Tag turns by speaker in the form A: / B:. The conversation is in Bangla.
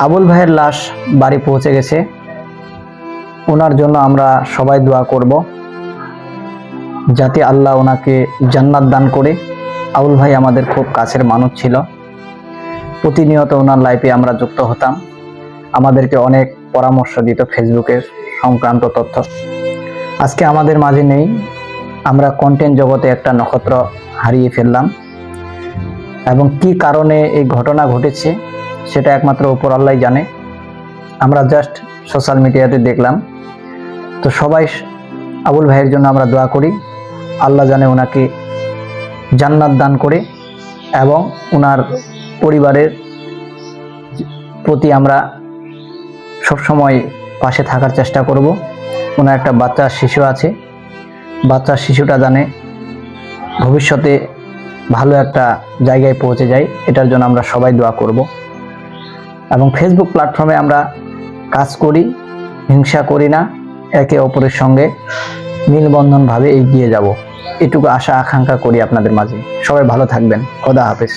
A: আবুল ভাইয়ের লাশ বাড়ি পৌঁছে গেছে। ওনার জন্য আমরা সবাই দোয়া করব যাতে আল্লাহ ওনাকে জান্নাত দান করে। আবুল ভাই আমাদের খুব কাছের মানুষ ছিল, প্রতিনিয়ত ওনার লাইফে আমরা যুক্ত হতাম, আমাদেরকে অনেক পরামর্শ দিত ফেসবুকের সংক্রান্ত তথ্য। আজকে আমাদের মাঝে নেই, আমরা কন্টেন্ট জগতে একটা নক্ষত্র হারিয়ে ফেললাম, এবং কি কারণে এই ঘটনা ঘটেছে সেটা একমাত্র উপর আল্লাহ জানে। আমরা জাস্ট সোশ্যাল মিডিয়াতে দেখলাম। তো সবাই আবুল ভাইয়ের জন্য আমরা দোয়া করি, আল্লাহ জানে ওনাকে জান্নাত দান করে, এবং ওনার পরিবারের প্রতি আমরা সবসময় পাশে থাকার চেষ্টা করব। ওনার একটা বাচ্চা শিশু আছে, বাচ্চা শিশুটা জানে ভবিষ্যতে ভালো একটা জায়গায় পৌঁছে যায়, এটার জন্য আমরা সবাই দোয়া করব। এবং ফেসবুক প্ল্যাটফর্মে আমরা কাজ করি, হিংসা করি না, একে অপরের সঙ্গে মিলবন্ধনভাবে এগিয়ে যাব, এটুকু আশা আকাঙ্ক্ষা করি আপনাদের মাঝে। সবাই ভালো থাকবেন। খোদা হাফেজ।